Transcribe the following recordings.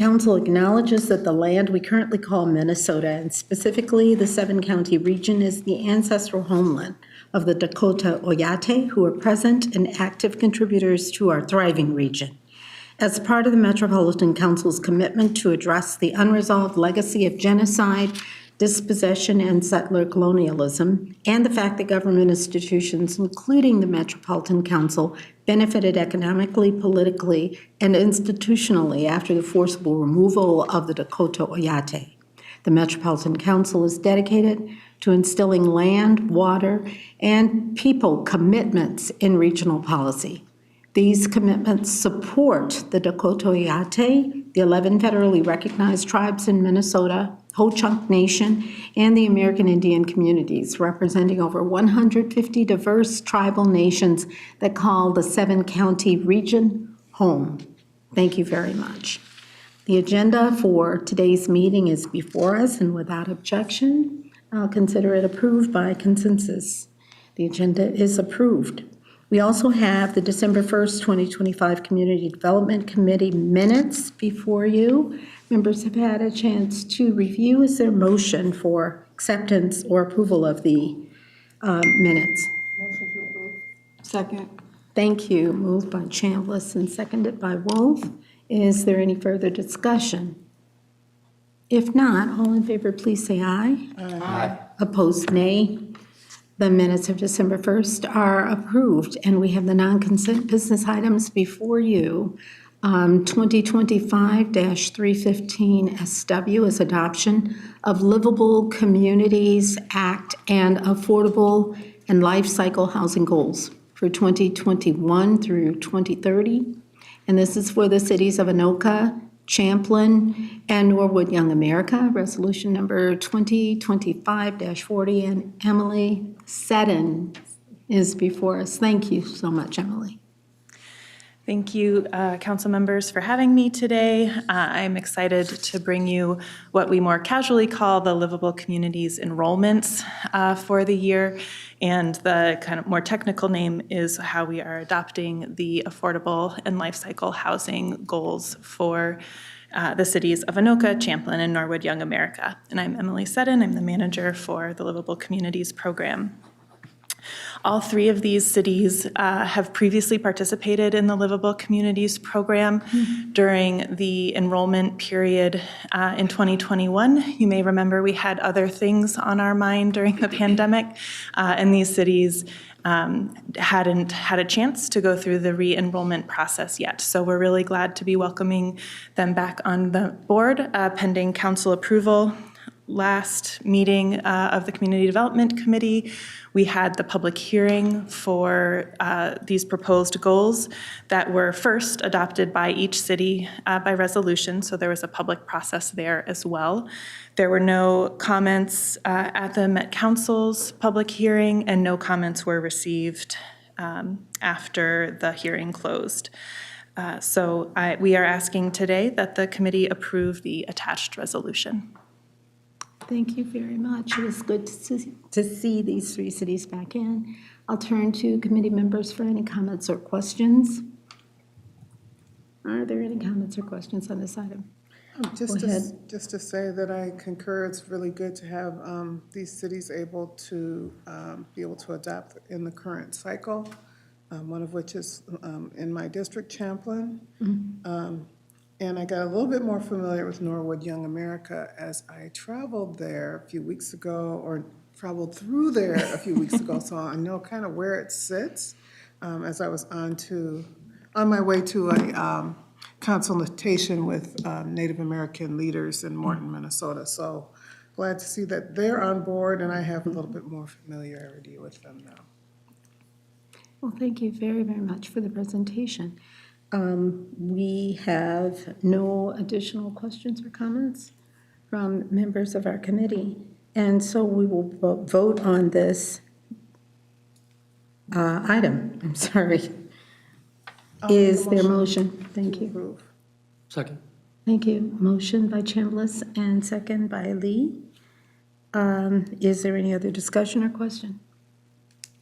Council acknowledges that the land we currently call Minnesota, and specifically the seven-county region, is the ancestral homeland of the Dakota Oyate, who are present and active contributors to our thriving region. As part of the Metropolitan Council's commitment to address the unresolved legacy of genocide, dispossession, and settler colonialism, and the fact that government institutions, including the Metropolitan Council, benefited economically, politically, and institutionally after the forcible removal of the Dakota Oyate. The Metropolitan Council is dedicated to instilling land, water, and people commitments in regional policy. These commitments support the Dakota Oyate, the 11 federally recognized tribes in Minnesota, Ho-Chunk Nation, and the American Indian communities, representing over 150 diverse tribal nations that call the seven-county region home. Thank you very much. The agenda for today's meeting is before us, and without objection, I'll consider it approved by consensus. The agenda is approved. We also have the December 1st, 2025 Community Development Committee minutes before you. Members have had a chance to review. Is there a motion for acceptance or approval of the minutes? Motion to approve. Second. Thank you. Moved by Chambliss and seconded by Wolf. Is there any further discussion? If not, all in favor, please say aye. Aye. Opposed, nay. The minutes of December 1st are approved, and we have the non-consent business items before you. 2025-315 SW is adoption of Livable Communities Act and Affordable and Life Cycle Housing Goals for 2021 through 2030. And this is for the cities of Anoka, Champlin, and Norwood Young America, resolution number 2025-40, and Emily Seddon is before us. Thank you so much, Emily. Thank you, council members, for having me today. I'm excited to bring you what we more casually call the Livable Communities enrollments for the year. And the kind of more technical name is how we are adopting the affordable and life cycle housing goals for the cities of Anoka, Champlin, and Norwood Young America. And I'm Emily Seddon. I'm the manager for the Livable Communities program. All three of these cities have previously participated in the Livable Communities program during the enrollment period in 2021. You may remember we had other things on our mind during the pandemic, and these cities hadn't had a chance to go through the re-enrollment process yet. So we're really glad to be welcoming them back on the board pending council approval. Last meeting of the Community Development Committee, we had the public hearing for these proposed goals that were first adopted by each city by resolution, so there was a public process there as well. There were no comments at the Met Council's public hearing, and no comments were received after the hearing closed. So we are asking today that the committee approve the attached resolution. Thank you very much. It was good to see these three cities back in. I'll turn to committee members for any comments or questions. Are there any comments or questions on this item? Just to say that I concur, it's really good to have these cities able to be able to adapt in the current cycle, one of which is in my district, Champlin. And I got a little bit more familiar with Norwood Young America as I traveled there a few weeks ago, or traveled through there a few weeks ago, so I know kind of where it sits as I was on my way to a consultation with Native American leaders in Morton, Minnesota. So glad to see that they're on board, and I have a little bit more familiarity with them now. Well, thank you very, very much for the presentation. We have no additional questions or comments from members of our committee, and so we will vote on this item. I'm sorry. Is there a motion? Thank you. Second. Thank you. Motion by Chambliss and second by Lee. Is there any other discussion or question?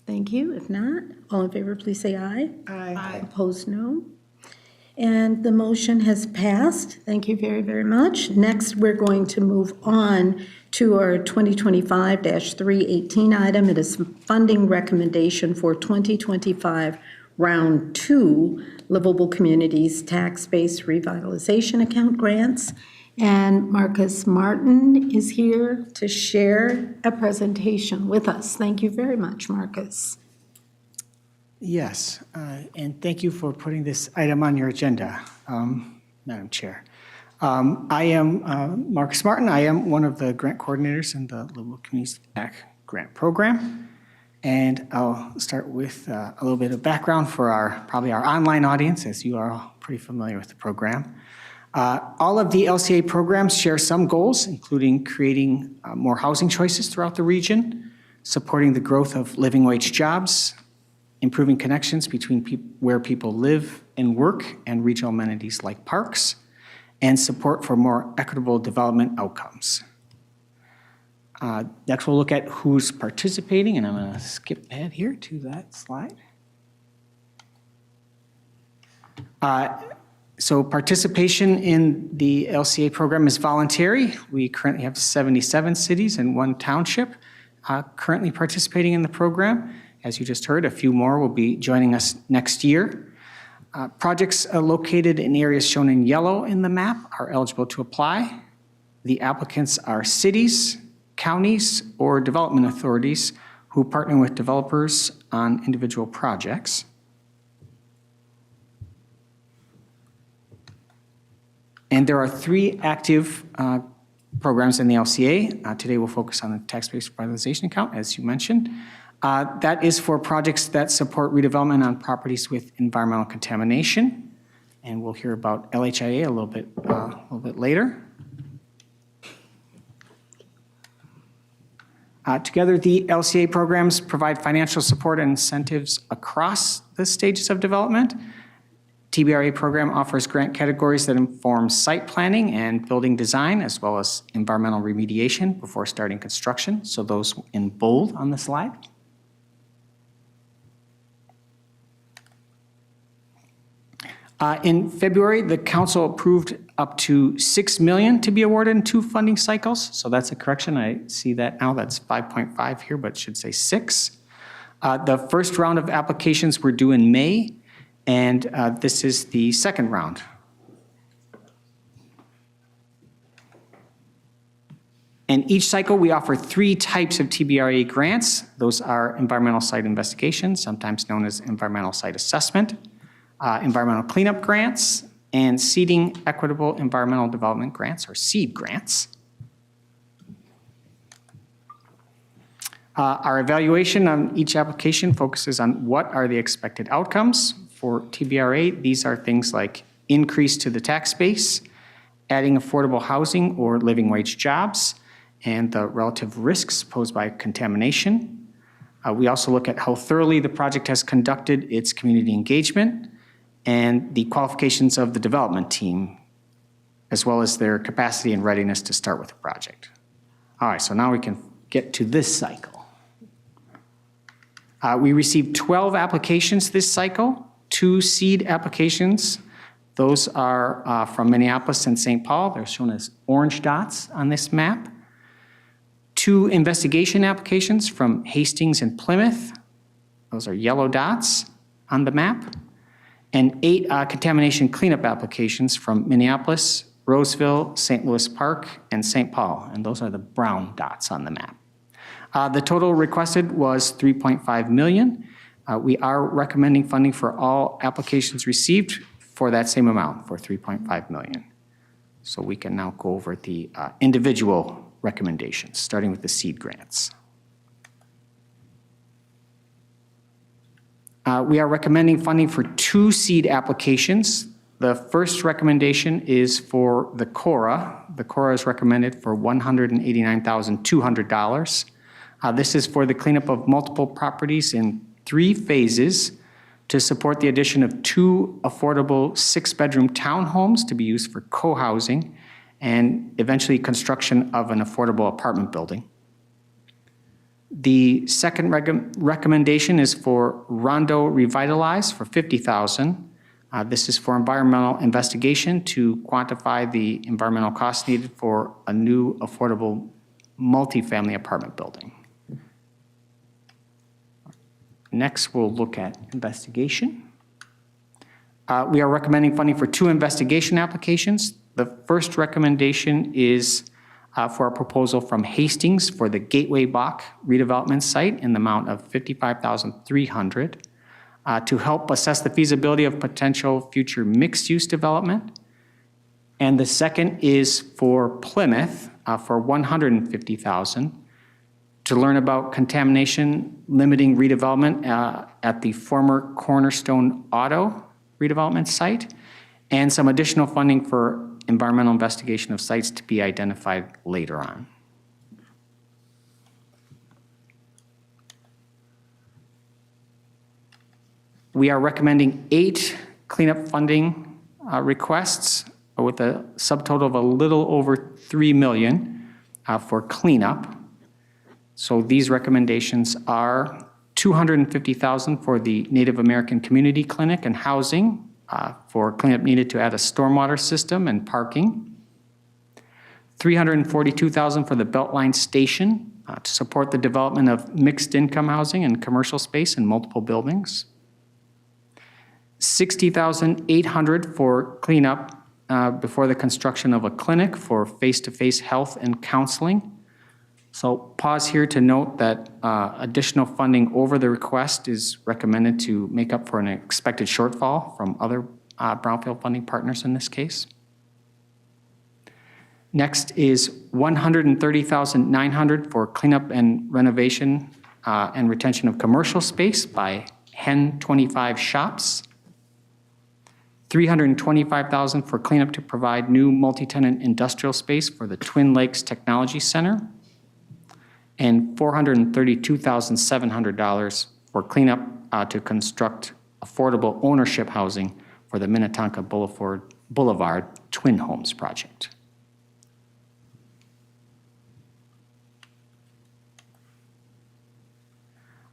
Thank you. If not, all in favor, please say aye. Aye. Opposed, no. And the motion has passed. Thank you very, very much. Next, we're going to move on to our 2025-318 item. It is funding recommendation for 2025 Round 2 Livable Communities Tax-Based Revitalization Account Grants. And Marcus Martin is here to share a presentation with us. Thank you very much, Marcus. Yes, and thank you for putting this item on your agenda, Madam Chair. I am Marcus Martin. I am one of the grant coordinators in the Livable Communities Act Grant Program. And I'll start with a little bit of background for probably our online audience, as you are all pretty familiar with the program. All of the LCA programs share some goals, including creating more housing choices throughout the region, supporting the growth of living wage jobs, improving connections between where people live and work and regional amenities like parks, and support for more equitable development outcomes. Next, we'll look at who's participating, and I'm going to skip ahead here to that slide. So participation in the LCA program is voluntary. We currently have 77 cities and 1 township currently participating in the program. As you just heard, a few more will be joining us next year. Projects located in areas shown in yellow in the map are eligible to apply. The applicants are cities, counties, or development authorities who partner with developers on individual projects. And there are 3 active programs in the LCA. Today we'll focus on the tax-based revitalization account, as you mentioned. That is for projects that support redevelopment on properties with environmental contamination. And we'll hear about LHIA a little bit later. Together, the LCA programs provide financial support and incentives across the stages of development. TBRA program offers grant categories that inform site planning and building design, as well as environmental remediation before starting construction. So those in bold on the slide. In February, the council approved up to $6 million to be awarded in 2 funding cycles. So that's a correction. I see that now. That's 5.5 here, but it should say 6. The first round of applications were due in May, and this is the second round. In each cycle, we offer 3 types of TBRA grants. Those are environmental site investigation, sometimes known as environmental site assessment, environmental cleanup grants, and seeding equitable environmental development grants, or SEED grants. Our evaluation on each application focuses on what are the expected outcomes. For TBRA, these are things like increase to the tax base, adding affordable housing or living wage jobs, and the relative risks posed by contamination. We also look at how thoroughly the project has conducted its community engagement and the qualifications of the development team, as well as their capacity and readiness to start with the project. All right, so now we can get to this cycle. We received 12 applications this cycle, 2 seed applications. Those are from Minneapolis and St. Paul. They're shown as orange dots on this map. 2 investigation applications from Hastings and Plymouth. Those are yellow dots on the map. And 8 contamination cleanup applications from Minneapolis, Roseville, St. Louis Park, and St. Paul. And those are the brown dots on the map. The total requested was $3.5 million. We are recommending funding for all applications received for that same amount, for $3.5 million. So we can now go over the individual recommendations, starting with the seed grants. We are recommending funding for 2 seed applications. The first recommendation is for the CORA. The CORA is recommended for $189,200. This is for the cleanup of multiple properties in 3 phases to support the addition of 2 affordable 6-bedroom townhomes to be used for co-housing and eventually construction of an affordable apartment building. The second recommendation is for Rondo Revitalize for $50,000. This is for environmental investigation to quantify the environmental costs needed for a new affordable multifamily apartment building. Next, we'll look at investigation. We are recommending funding for 2 investigation applications. The first recommendation is for a proposal from Hastings for the Gateway Bach redevelopment site in the amount of $55,300 to help assess the feasibility of potential future mixed-use development. And the second is for Plymouth for $150,000 to learn about contamination limiting redevelopment at the former Cornerstone Auto redevelopment site, and some additional funding for environmental investigation of sites to be identified later on. We are recommending 8 cleanup funding requests with a subtotal of a little over $3 million for cleanup. So these recommendations are $250,000 for the Native American Community Clinic and housing for cleanup needed to add a stormwater system and parking. $342,000 for the Beltline Station to support the development of mixed income housing and commercial space in multiple buildings. $60,800 for cleanup before the construction of a clinic for face-to-face health and counseling. So pause here to note that additional funding over the request is recommended to make up for an expected shortfall from other brownfield funding partners in this case. Next is $130,900 for cleanup and renovation and retention of commercial space by Hen 25 Shops. $325,000 for cleanup to provide new multi-tenant industrial space for the Twin Lakes Technology Center, and $432,700 for cleanup to construct affordable ownership housing for the Minnetonka Boulevard Twin Homes project.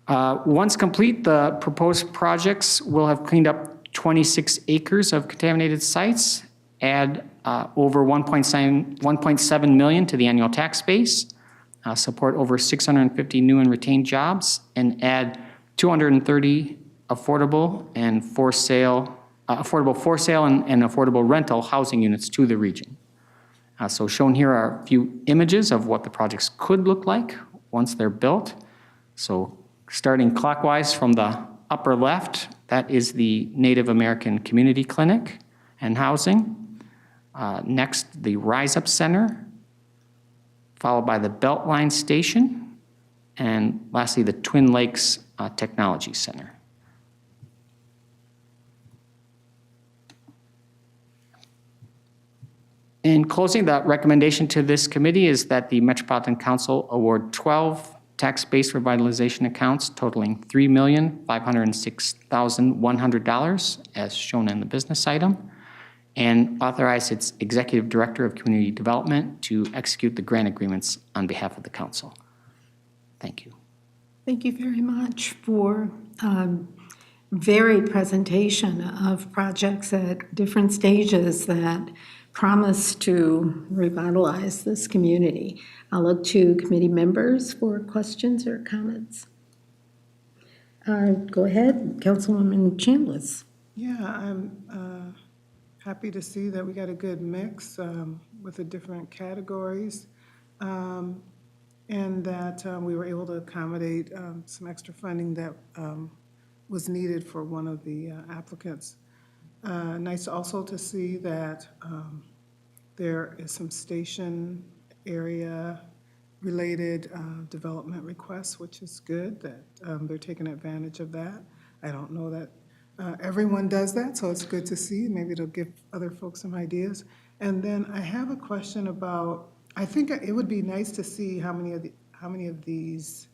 Once complete, the proposed projects will have cleaned up 26 acres of contaminated sites, add over $1.7 million to the annual tax base, support over 650 new and retained jobs, and add 230 affordable for sale and affordable rental housing units to the region. So shown here are a few images of what the projects could look like once they're built. So starting clockwise from the upper left, that is the Native American Community Clinic and housing. Next, the Rise Up Center, followed by the Beltline Station, and lastly, the Twin Lakes Technology Center. In closing, the recommendation to this committee is that the Metropolitan Council award 12 tax-based revitalization accounts totaling $3,506,100 as shown in the business item, and authorize its Executive Director of Community Development to execute the grant agreements on behalf of the council. Thank you. Thank you very much for varied presentation of projects at different stages that promise to revitalize this community. I'll look to committee members for questions or comments. Go ahead, Councilwoman Chambliss. Yeah, I'm happy to see that we got a good mix with the different categories, and that we were able to accommodate some extra funding that was needed for one of the applicants. Nice also to see that there is some station area related development requests, which is good that they're taking advantage of that. I don't know that everyone does that, so it's good to see. Maybe it'll give other folks some ideas. And then I have a question about, I think it would be nice to see how many of these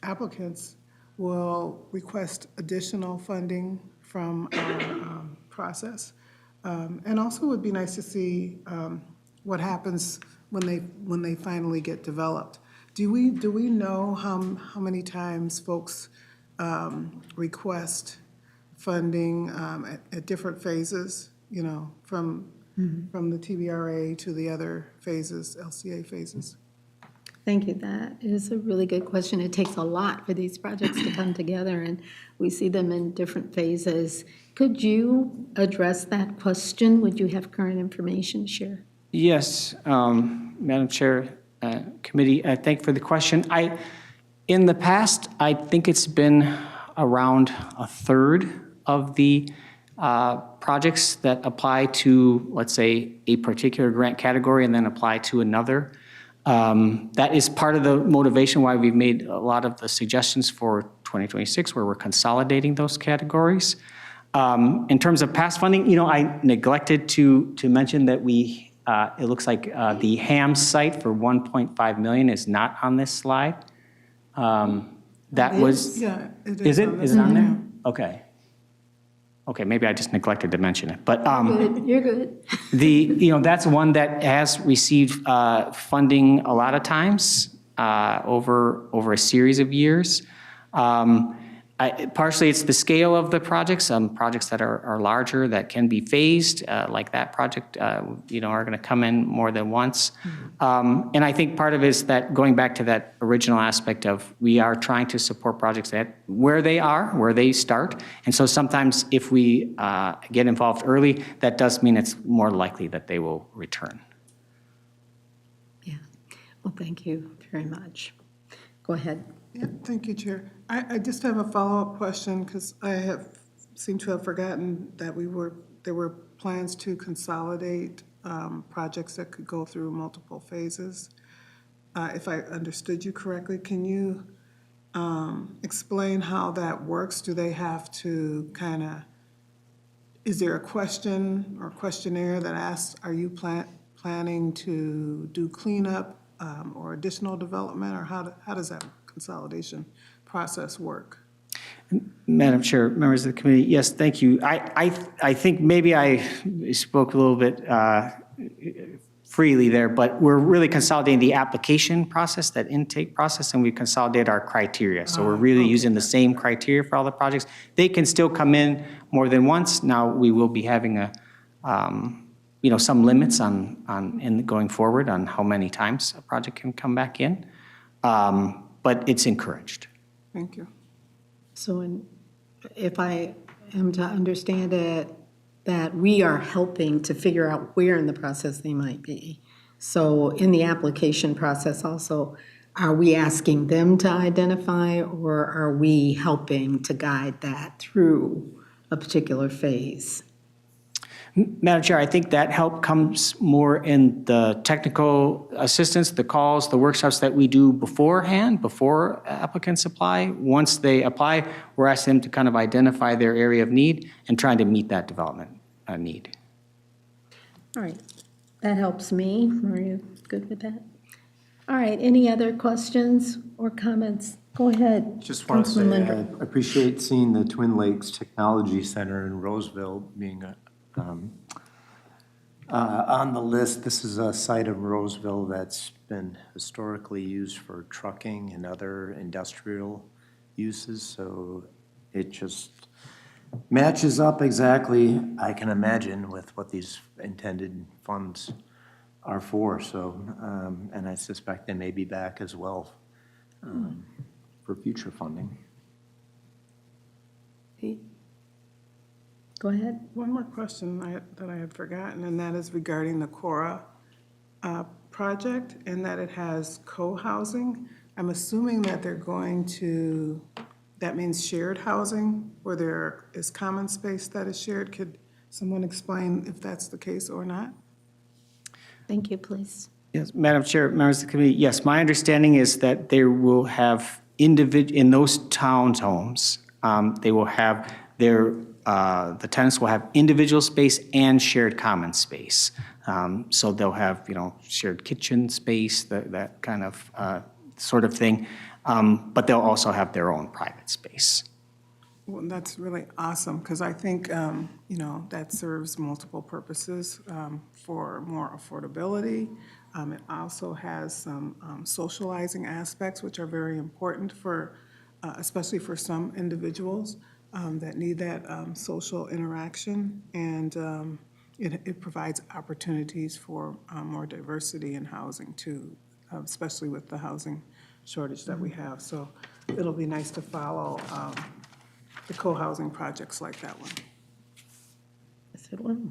applicants will request additional funding from our process. And also it would be nice to see what happens when they finally get developed. Do we know how many times folks request funding at different phases, you know, from the TBRA to the other phases, LCA phases. Thank you. That is a really good question. It takes a lot for these projects to come together, and we see them in different phases. Could you address that question? Would you have current information to share? Yes, Madam Chair, Committee, thank you for the question. In the past, I think it's been around a third of the projects that apply to, let's say, a particular grant category and then apply to another. That is part of the motivation why we've made a lot of the suggestions for 2026, where we're consolidating those categories. In terms of past funding, you know, I neglected to mention that it looks like the Ham site for 1.5 million is not on this slide. That was. Yeah, it Is it? Is it on there? Yeah. Okay. Okay, maybe I just neglected to mention it, but Good, you're good. that's one that has received funding a lot of times over a series of years. Partially, it's the scale of the projects. Projects that are larger that can be phased, like that project, are going to come in more than once. And I think part of it is that going back to that original aspect of we are trying to support projects that where they start. And so sometimes if we get involved early, that does mean it's more likely that they will return. Yeah. Well, thank you very much. Go ahead. Yeah, thank you, Chair. I just have a follow-up question because I seem to have forgotten that there were plans to consolidate projects that could go through multiple phases. If I understood you correctly, can you explain how that works? Do they have to is there a question or questionnaire that asks, are you planning to do cleanup or additional development, or how does that consolidation process work? Madam Chair, members of the committee, yes, thank you. I think maybe I spoke a little bit freely there, but we're really consolidating the application process, that intake process, and we consolidate our criteria. So we're really using the same criteria for all the projects. They can still come in more than once. Now, we will be having some limits on going forward on how many times a project can come back in, but it's encouraged. Thank you. So if I am to understand it, that we are helping to figure out where in the process they might be. So in the application process also, are we asking them to identify, or are we helping to guide that through a particular phase? Madam Chair, I think that help comes more in the technical assistance, the calls, the workshops that we do beforehand, before applicants apply. Once they apply, we're asking them to kind of identify their area of need and trying to meet that development need. All right, that helps me. Are you good with that? All right, any other questions or comments? Go ahead. Just want to say Councilman I Linder. appreciate seeing the Twin Lakes Technology Center in Roseville being on the list. This is a site of Roseville that's been historically used for trucking and other industrial uses, so it just matches up exactly, I can imagine, with what these intended funds are for. So, and I suspect they may be back as well for future funding. Go ahead. One more question that I had forgotten, and that is regarding the Cora project, and that it has co-housing. I'm assuming that they're going to, that means shared housing, where there is common space that is shared. Could someone explain if that's the case or not? Thank you, please. Yes, Madam Chair, members of the committee, yes, my understanding is that they will have in those townhomes, they will have the tenants will have individual space and shared common space. So they'll have, shared kitchen space, that kind of sort of thing. But they'll also have their own private space. Well, that's really awesome, because I think, that serves multiple purposes for more affordability. It also has some socializing aspects, which are very important for, especially for some individuals. that need that social interaction, and it provides opportunities for more diversity in housing too, especially with the housing shortage that we have. So it'll be nice to follow the co-housing projects like that one. Yes, it will.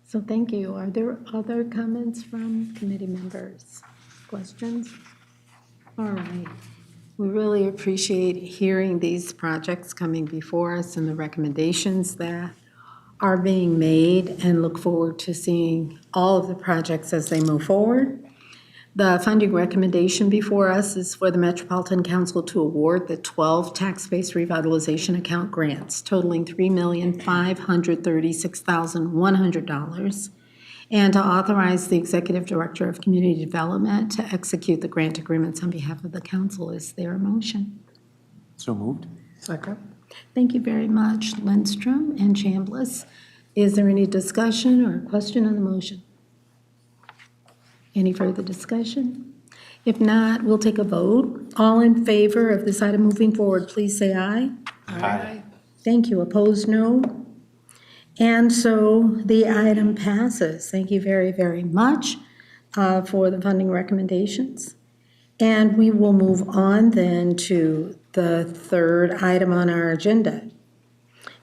So thank you. Are there other comments from committee members? Questions? All right. We really appreciate hearing these projects coming before us and the recommendations that are being made, and look forward to seeing all of the projects as they move forward. The funding recommendation before us is for the Metropolitan Council to award the 12 tax-based revitalization account grants totaling $3,536,100, and to authorize the Executive Director of Community Development to execute the grant agreements on behalf of the council. Is there a motion? So moved? Second. Thank you very much, Lindstrom and Chambliss. Is there any discussion or question on the motion? Any further discussion? If not, we'll take a vote. All in favor of this item moving forward, please say aye. Aye. Thank you. Opposed, no. And so the item passes. Thank you very, very much for the funding recommendations. And we will move on then to the third item on our agenda.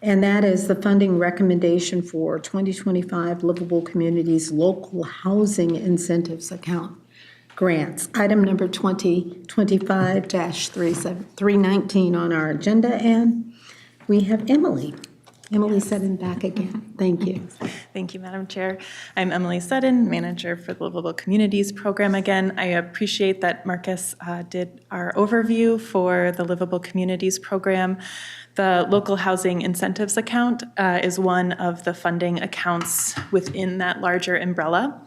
And that is the funding recommendation for 2025 Livable Communities Local Housing Incentives Account grants. Item number 2025-319 on our agenda. And we have Emily. Emily Sutton back again. Thank you. Thank you, Madam Chair. I'm Emily Sutton, Manager for the Livable Communities Program again. I appreciate that Marcus did our overview for the Livable Communities Program. The Local Housing Incentives Account is one of the funding accounts within that larger umbrella.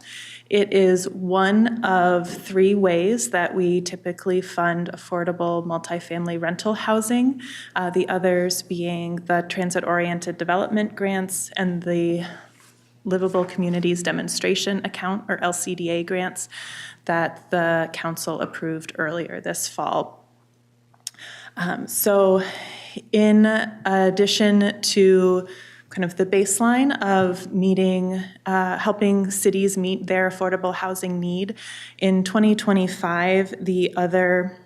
It is one of three ways that we typically fund affordable multifamily rental housing, the others being the transit-oriented development grants and the Livable Communities Demonstration Account, or LCDA grants, that the council approved earlier this fall. So in addition to kind of the baseline of meeting, helping cities meet their affordable housing need, in 2025, the other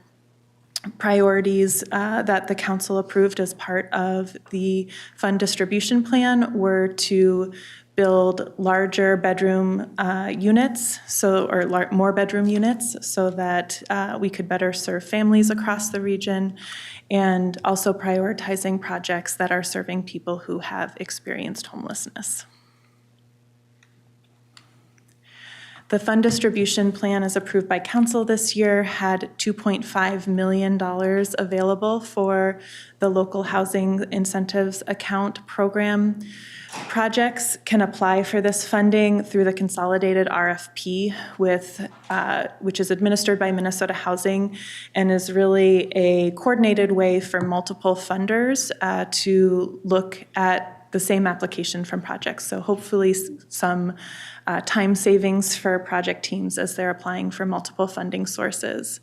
priorities that the council approved as part of the fund distribution plan were to build larger bedroom units, more bedroom units, so that we could better serve families across the region, and also prioritizing projects that are serving people who have experienced homelessness. The fund distribution plan, as approved by council this year, had $2.5 million available for the local housing incentives account program. Projects can apply for this funding through the consolidated RFP which is administered by Minnesota Housing and is really a coordinated way for multiple funders to look at the same application from projects. So hopefully some time savings for project teams as they're applying for multiple funding sources.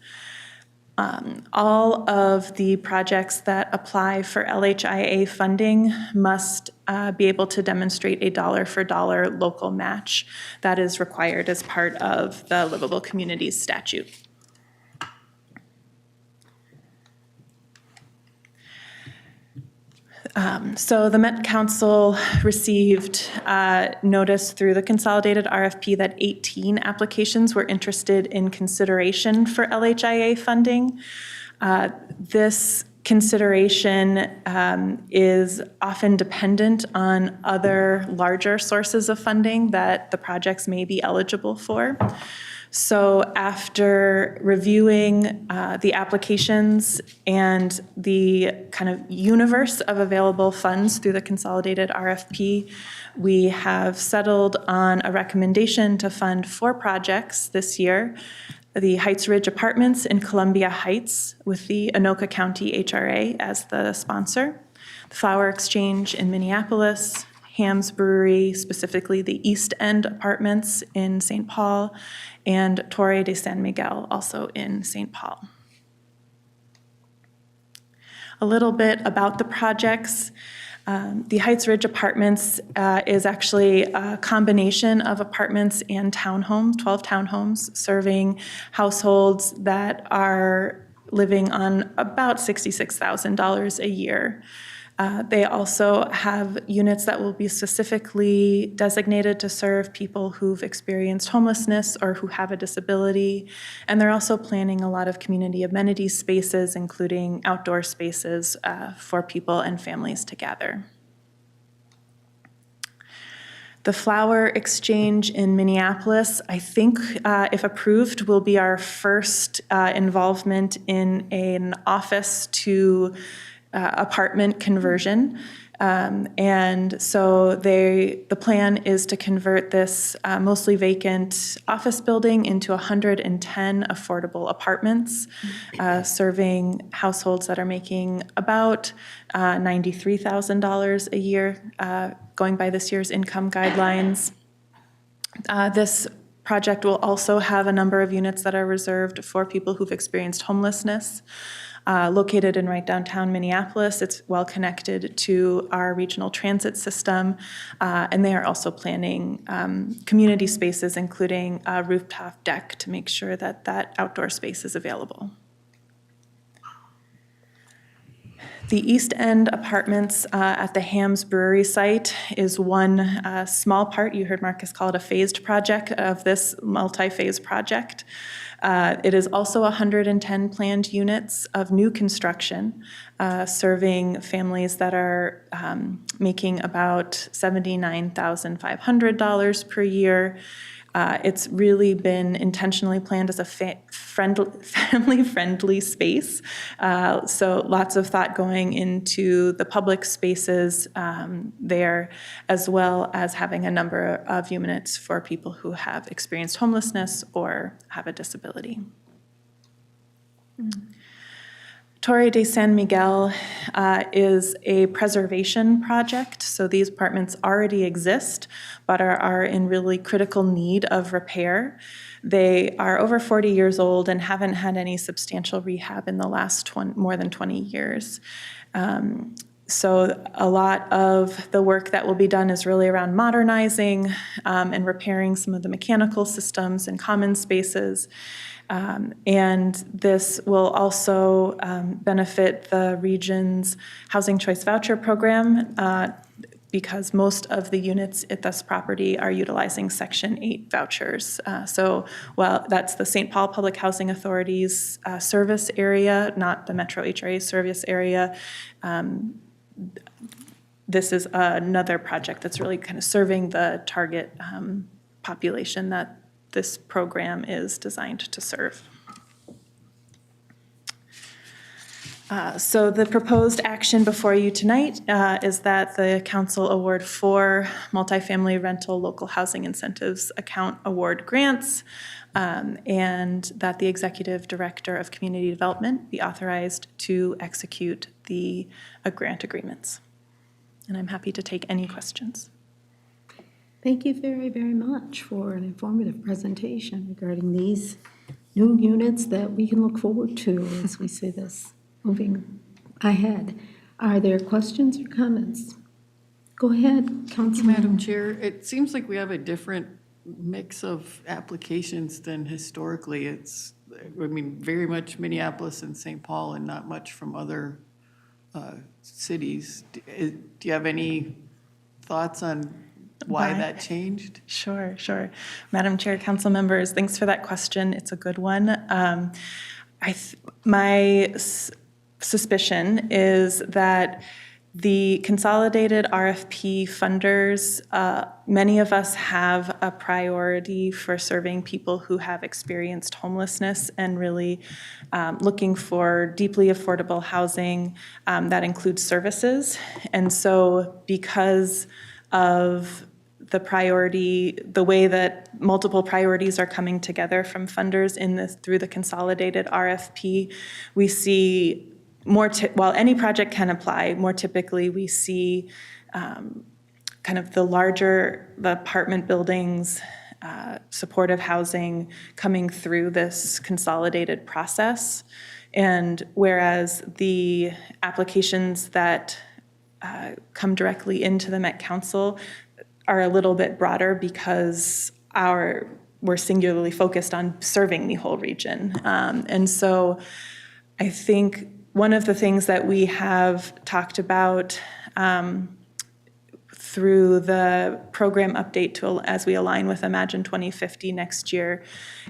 All of the projects that apply for LHIA funding must be able to demonstrate a dollar-for-dollar local match that is required as part of the Livable Communities statute. So the Met Council received notice through the consolidated RFP that 18 applications were interested in consideration for LHIA funding. This consideration is often dependent on other larger sources of funding that the projects may be eligible for. So after reviewing the applications and the kind of universe of available funds through the consolidated RFP, we have settled on a recommendation to fund 4 projects this year: the Heights Ridge Apartments in Columbia Heights with the Anoka County HRA as the sponsor, the Flower Exchange in Minneapolis, Ham's Brewery, specifically the East End Apartments in St. Paul, and Torre de San Miguel, also in St. Paul. A little bit about the projects. The Heights Ridge Apartments is actually a combination of apartments and townhomes, 12 townhomes, serving households that are living on about $66,000 a year. They also have units that will be specifically designated to serve people who've experienced homelessness or who have a disability. And they're also planning a lot of community amenity spaces, including outdoor spaces for people and families to gather. The Flower Exchange in Minneapolis, I think, if approved, will be our first involvement in an office to apartment conversion. And so the plan is to convert this mostly vacant office building into 110 affordable apartments, serving households that are making about $93,000 a year, going by this year's income guidelines. This project will also have a number of units that are reserved for people who've experienced homelessness. Located in right downtown Minneapolis, it's well connected to our regional transit system, and they are also planning community spaces, including a rooftop deck, to make sure that that outdoor space is available. The East End Apartments at the Hams Brewery site is one small part. You heard Marcus call it a phased project of this multi-phase project. It is also 110 planned units of new construction, serving families that are making about $79,500 per year. It's really been intentionally planned as a family-friendly space. So lots of thought going into the public spaces there, as well as having a number of units for people who have experienced homelessness or have a disability. Torre de San Miguel is a preservation project, so these apartments already exist, but are in really critical need of repair. They are over 40 years old and haven't had any substantial rehab in the last more than 20 years. So a lot of the work that will be done is really around modernizing and repairing some of the mechanical systems and common spaces. And this will also benefit the region's Housing Choice Voucher Program because most of the units at this property are utilizing Section 8 vouchers. So while that's the St. Paul Public Housing Authority's service area, not the Metro HRA service area, this is another project that's really kind of serving the target population that this program is designed to serve. So the proposed action before you tonight is that the council award 4 multifamily rental local housing incentives account award grants, and that the executive director of community development be authorized to execute the grant agreements. And I'm happy to take any questions. Thank you very, very much for an informative presentation regarding these new units that we can look forward to as we see this moving ahead. Are there questions or comments? Go ahead, Councilman. Madam Chair, it seems like we have a different mix of applications than historically. It's, I mean, very much Minneapolis and St. Paul and not much from other cities. Do you have any thoughts on why that changed? Sure. Madam Chair, council members, thanks for that question. It's a good one. My suspicion is that the consolidated RFP funders, many of us have a priority for serving people who have experienced homelessness and really looking for deeply affordable housing that includes services. And so because of the priority, the way that multiple priorities are coming together from funders through the consolidated RFP, we see while any project can apply, more typically we see kind of the larger, the apartment buildings supportive housing coming through this consolidated process. And whereas the applications that come directly into the Met Council are a little bit broader because we're singularly focused on serving the whole region. And so I think one of the things that we have talked about through the program update as we align with Imagine 2050 next year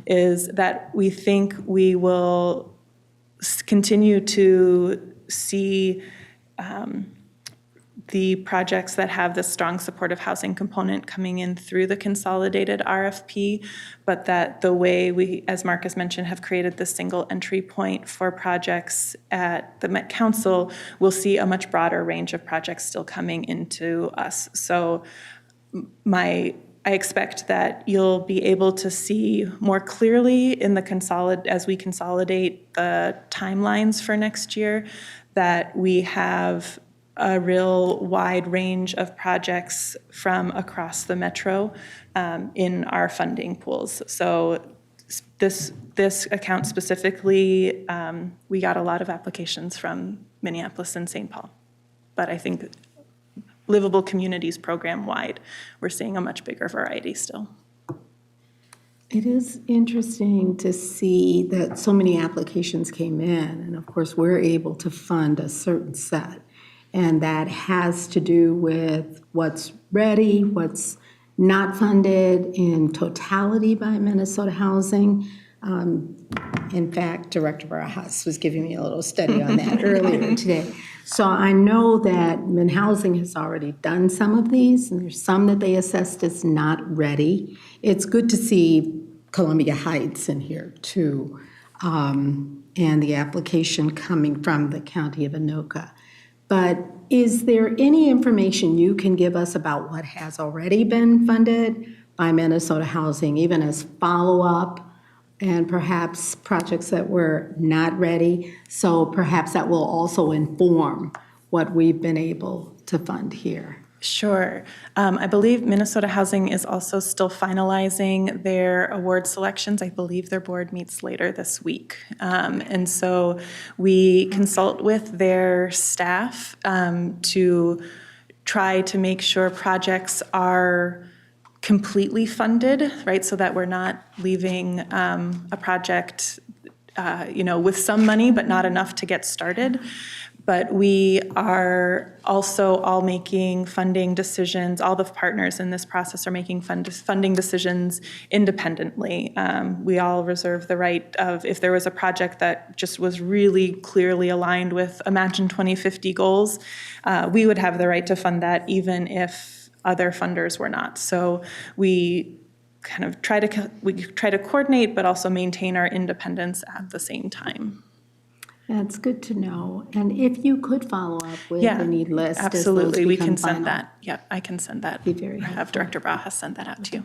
is that we think we will continue to see the projects that have the strong supportive housing component coming in through the consolidated RFP, but that the way we, as Marcus mentioned, have created this single entry point for projects at the Met Council, we'll see a much broader range of projects still coming into us. So I expect that you'll be able to see more clearly in as we consolidate the timelines for next year, that we have a real wide range of projects from across the metro in our funding pools. So this account specifically, we got a lot of applications from Minneapolis and St. Paul. But I think Livable Communities program-wide, we're seeing a much bigger variety still. It is interesting to see that so many applications came in, and of course, we're able to fund a certain set. And that has to do with what's ready, what's not funded in totality by Minnesota Housing. In fact, Director Barajas was giving me a little study on that earlier today. So I know that MinHousing has already done some of these, and there's some that they assessed as not ready. It's good to see Columbia Heights in here too, and the application coming from the County of Anoka. But is there any information you can give us about what has already been funded by Minnesota Housing, even as follow-up and perhaps projects that were not ready? So perhaps that will also inform what we've been able to fund here. Sure. I believe Minnesota Housing is also still finalizing their award selections. I believe their board meets later this week. And so we consult with their staff to try to make sure projects are completely funded, right? So that we're not leaving a project with some money, but not enough to get started. But we are also all making funding decisions. All the partners in this process are making funding decisions independently. We all reserve the right of, if there was a project that just was really clearly aligned with Imagine 2050 goals, we would have the right to fund that even if other funders were not. So we kind of try to coordinate, but also maintain our independence at the same time. That's good to know. And if you could follow up with Yeah, any list. as those absolutely. We become can send final. that. Yep, I can send that. Be very Have helpful. Director Barajas send that out to you.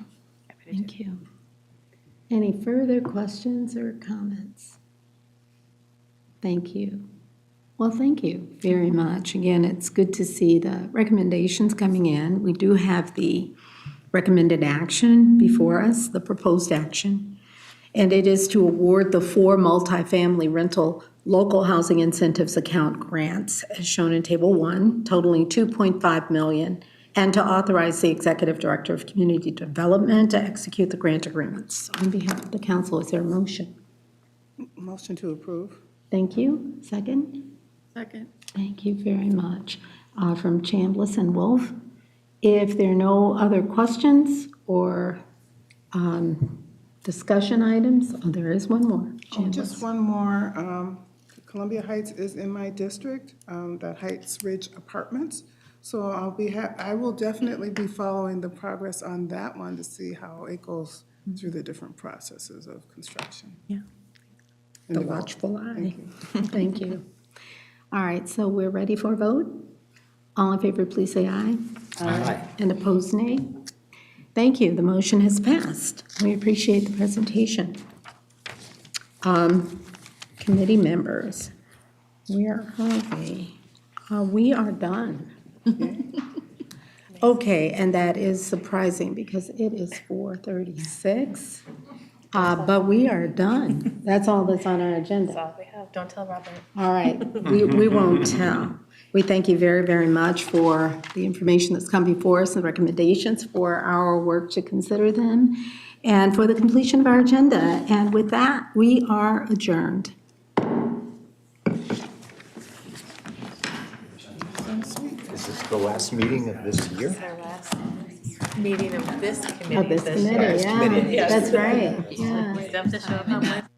Thank you. Any further questions or comments? Thank you. Well, thank you very much. Again, it's good to see the recommendations coming in. We do have the recommended action before us, the proposed action, and it is to award the 4 multifamily rental local housing incentives account grants as shown in Table 1, totaling $2.5 million, and to authorize the Executive Director of Community Development to execute the grant agreements. On behalf of the council, is there a motion? Motion to approve. Thank you. Second? Second. Thank you very much. From Chambliss and Wolf. If there are no other questions or discussion items, there is one more. Just one more. Columbia Heights is in my district, that Heights Ridge Apartments. So I will definitely be following the progress on that one to see how it goes through the different processes of construction. Yeah. The watchful eye. Thank you. Thank you. All right, so we're ready for a vote. All in favor, please say aye. Aye. And opposed, nay. Thank you. The motion has passed. We appreciate the presentation. Committee members, where are we? We are done. Okay, and that is surprising because it is 4:36. But we are done. That's all that's on our agenda. That's all we have. Don't tell Robert. All right, we won't tell. We thank you very, very much for the information that's come before us and recommendations for our work to consider them and for the completion of our agenda. And with that, we are adjourned. Is this the last meeting of this year? Our last meeting of this committee. Of this committee, committee. yeah, that's right, yeah. We still have to show up on Wednesday.